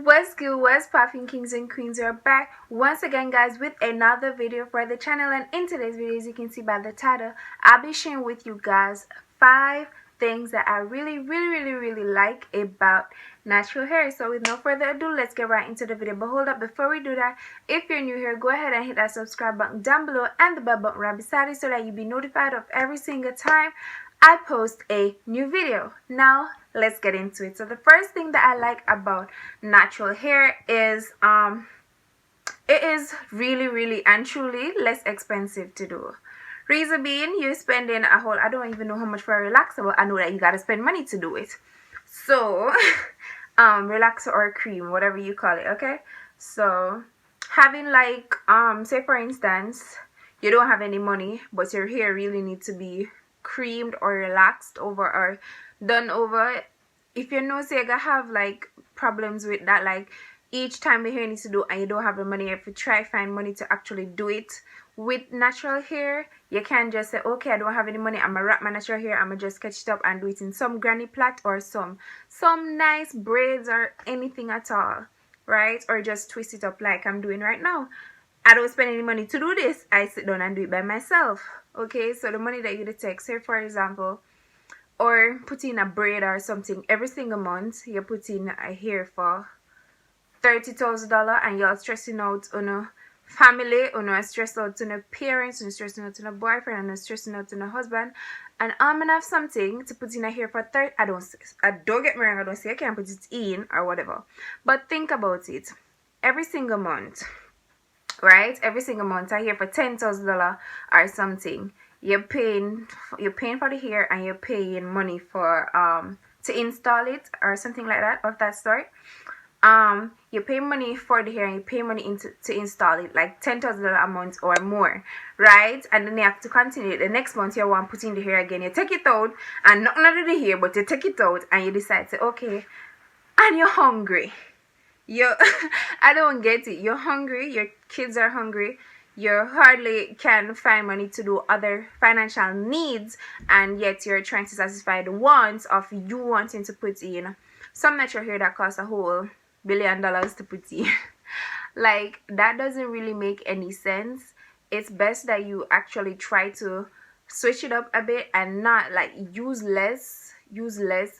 What's good, what's popping, kings and queens? We're back once again, guys, with another video for the channel. And in today's video, as you can see by the title, I'll be sharing with you guys 5 things that I really like about natural hair. So with no further ado, let's get right into the video. But hold up, before we do that, if you're new here, go ahead and hit that subscribe button down below and the bell button right beside it so that you'll be notified of every single time I post a new video. Now let's get into it. So the first thing that I like about natural hair is it is really and truly less expensive to do. Reason being, you're spending a whole, I don't even know how much for a relaxer, but I know that you gotta spend money to do it. So relaxer or cream, whatever you call it, okay? So having like say for instance, you don't have any money but your hair really needs to be creamed or relaxed over or done over. If you know, say you have like problems with that, like each time the hair needs to do and you don't have the money, if you try find money to actually do it with natural hair, you can't just say, okay, I don't have any money, I'm gonna wrap my natural hair, I'm gonna just catch it up and do it in some granny plait or some nice braids or anything at all, right? Or just twist it up like I'm doing right now. I don't spend any money to do this. I sit down and do it by myself. Okay, so the money that you take, say for example, or put in a braid or something every single month, you put in a hair for $30,000 and you're stressing out on a family, on a stress out on a parents, on stressing out on a boyfriend, and stressing out on a husband, and I'm gonna have something to put in a hair for 30. I don't get me wrong, I don't say I can't put it in or whatever, but think about it. Every single month, right? Every single month I hear for $10,000 or something. You're paying for the hair and you're paying money for to install it or something like that of that sort. You pay money for the hair and you pay money to install it, like $10,000 a month or more, right? And then you have to continue it. The next month you want to put in the hair again. You take it out and not only the hair, but you take it out and you decide to, okay, and you're hungry. I don't get it. You're hungry, your kids are hungry, you hardly can find money to do other financial needs, and yet you're trying to satisfy the wants of you wanting to put in some natural hair that costs a whole $1 billion to put in. Like, that doesn't really make any sense. It's best that you actually try to switch it up a bit and not like use less it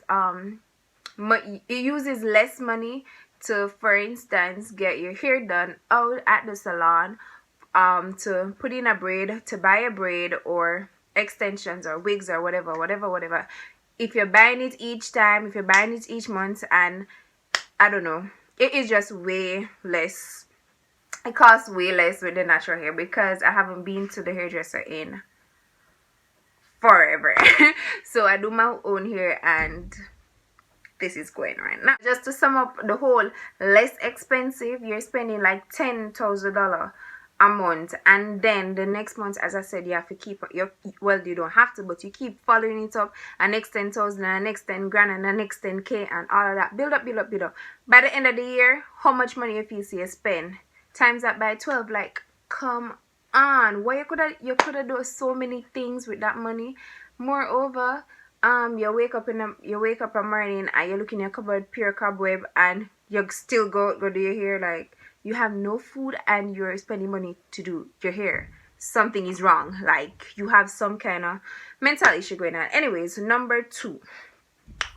uses less money to, for instance, get your hair done out at the salon, to put in a braid, to buy a braid or extensions or wigs or whatever. If you're buying it each time, if you're buying it each month, and I don't know, it is just way less. It costs way less with the natural hair because I haven't been to the hairdresser in forever. So I do my own hair and this is going right now. Just to sum up the whole less expensive, you're spending like $10,000 a month, and then the next month, as I said, you have to keep your, well, you don't have to, but you keep following it up, and next 10,000 and next 10 grand and the next 10k and all of that, build up. By the end of the year, how much money you feel you spend times that by 12? Like, come on, why you could have done so many things with that money. Moreover, you wake up a morning and you look in your cupboard, pure cobweb, and you still go do your hair. Like, you have no food and you're spending money to do your hair. Something is wrong. Like, you have some kind of mental issue going on. Anyways, number 2,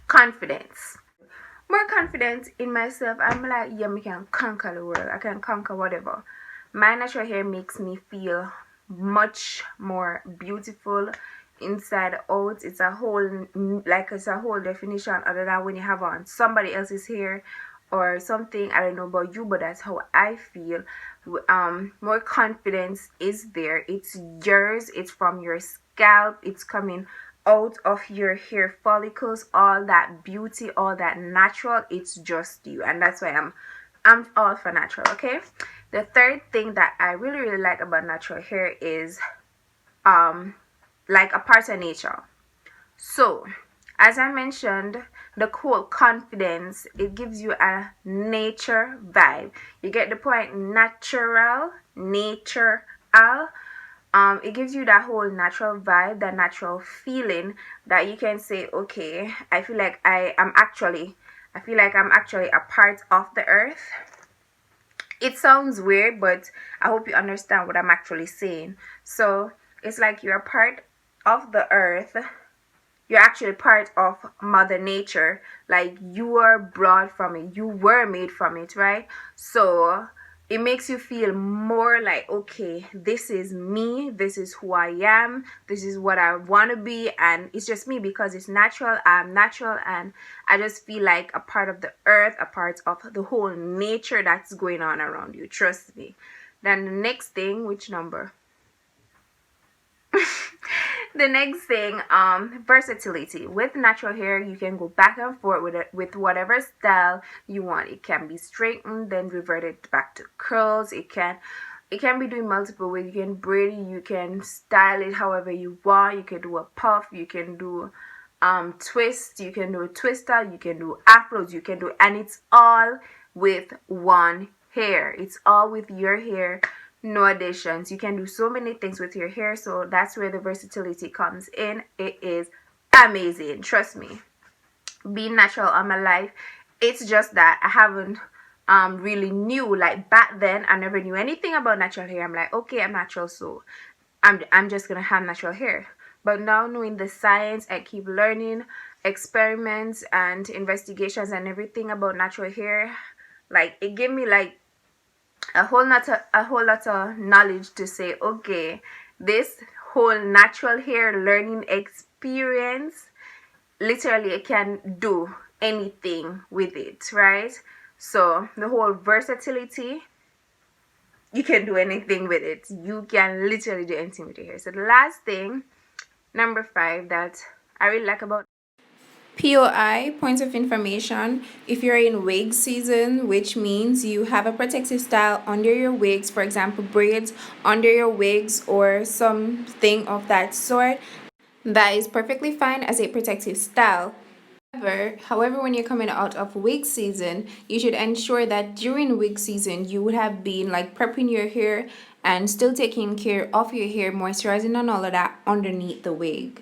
confidence. More confidence in myself. I'm like, yeah, I can conquer the world. I can conquer whatever. My natural hair makes me feel much more beautiful inside out. It's a whole definition other than when you have on somebody else's hair or something. I don't know about you, but that's how I feel. More confidence is there. It's yours. It's from your scalp. It's coming out of your hair follicles. All that beauty, all that natural, it's just you, and that's why I'm all for natural. Okay, the third thing that I really like about natural hair is like a part of nature. So as I mentioned, the whole confidence, it gives you a nature vibe. You get the point? Natural. It gives you that whole natural vibe, that natural feeling that you can say, okay, I feel like I am actually I feel like I'm actually a part of the earth. It sounds weird, but I hope you understand what I'm actually saying. So it's like you're a part of the earth. You're actually part of Mother Nature. Like, you were brought from it, you were made from it, right? So it makes you feel more like, okay, this is me, this is who I am, this is what I want to be, and it's just me because it's natural. I'm natural, and I just feel like a part of the earth, a part of the whole nature that's going on around you. Trust me. Then the next thing, which number? The next thing, versatility. With natural hair, you can go back and forth with it, with whatever style you want. It can be straightened, then reverted back to curls. It can be doing multiple ways. You can braid it, you can style it however you want. You can do a puff, you can do twist, you can do a twister, you can do afros, you can do, and it's all with one hair. It's all with your hair, no additions. You can do so many things with your hair, so that's where the versatility comes in. It is amazing, trust me. Being natural all my life, it's just that I haven't really knew, like back then I never knew anything about natural hair. I'm like, okay, I'm natural, so I'm just gonna have natural hair. But now knowing the science, I keep learning, experiments and investigations and everything about natural hair. Like, it gave me like a whole lot of knowledge to say, okay, this whole natural hair learning experience, literally I can do anything with it, right? So the whole versatility, you can do anything with it. You can literally do anything with your hair. So the last thing, number 5, that I really like about POI, points of information. If you're in wig season, which means you have a protective style under your wigs, for example, braids under your wigs or something of that sort, that is perfectly fine as a protective style. However, when you're coming out of wig season, you should ensure that during wig season you would have been like prepping your hair and still taking care of your hair, moisturizing and all of that underneath the wig.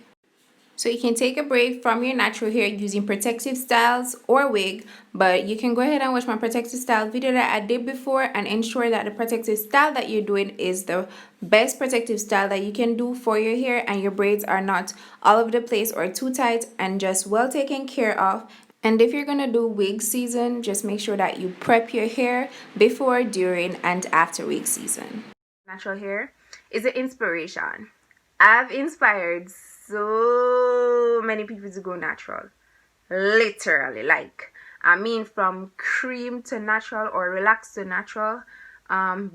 So you can take a break from your natural hair using protective styles or wig, but you can go ahead and watch my protective style video that I did before and ensure that the protective style that you're doing is the best protective style that you can do for your hair, and your braids are not all over the place or too tight and just well taken care of. And if you're gonna do wig season, just make sure that you prep your hair before, during, and after wig season. Natural hair is an inspiration. I've inspired so many people to go natural. Literally, like, I mean, from cream to natural or relaxed to natural,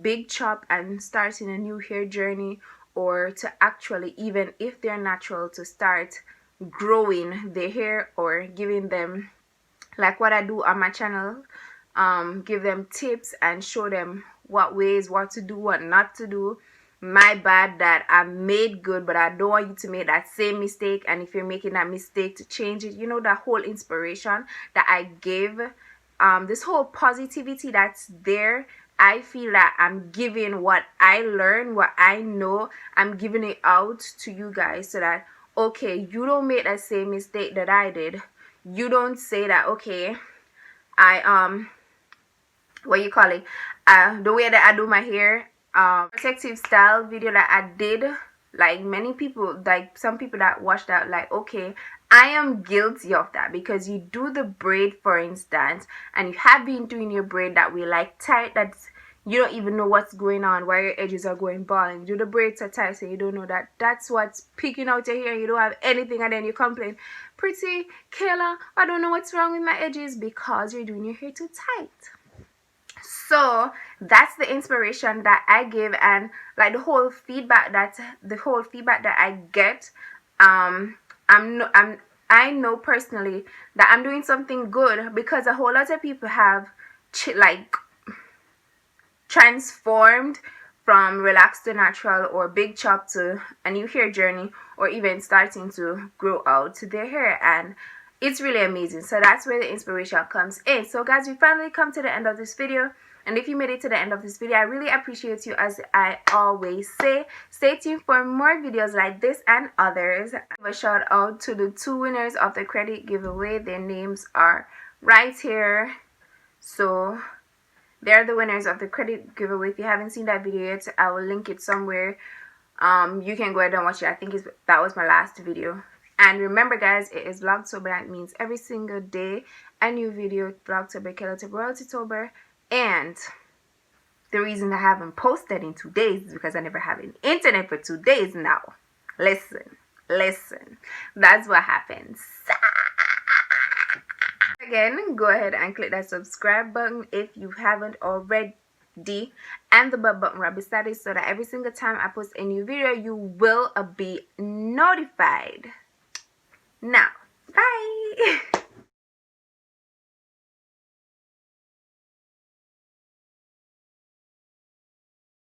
big chop and starting a new hair journey, or to actually, even if they're natural, to start growing their hair or giving them, like what I do on my channel, give them tips and show them what ways, what to do, what not to do. My bad that I made good, but I don't want you to make that same mistake. And if you're making that mistake, to change it. You know, that whole inspiration that I give, this whole positivity that's there, I feel that I'm giving what I learned, what I know, I'm giving it out to you guys, so that, okay, you don't make that same mistake that I did. You don't say that, okay, I what you call it, the way that I do my hair, protective style video that I did, like many people, like some people that watched that, like, okay, I am guilty of that, because you do the braid, for instance, and you have been doing your braid that way, like tight, that's, you don't even know what's going on, why your edges are going bald, and you do the braids so tight, so you don't know that that's what's picking out your hair, you don't have anything, and then you complain, pretty Kayla, I don't know what's wrong with my edges, because you're doing your hair too tight. So that's the inspiration that I give, and like the whole feedback that I get, I know personally that I'm doing something good, because a whole lot of people have like transformed from relaxed to natural, or big chop to a new hair journey, or even starting to grow out their hair, and it's really amazing. So that's where the inspiration comes in. So guys, we finally come to the end of this video. And if you made it to the end of this video, I really appreciate you, as I always say. Stay tuned for more videos like this and others. I give a shout out to the 2 winners of the credit giveaway. Their names are right here. So they're the winners of the credit giveaway. If you haven't seen that video yet, I will link it somewhere. You can go ahead and watch it. I think that was my last video. And remember guys, it is Vlogtober. That means every single day a new video. Vlogtober, Kelatober, Royaltytober. And the reason I haven't posted in 2 days is because I never have an internet for 2 days now. Listen. That's what happens. Again, go ahead and click that subscribe button if you haven't already, and the bell button right beside it, so that every single time I post a new video you will be notified. Now, bye.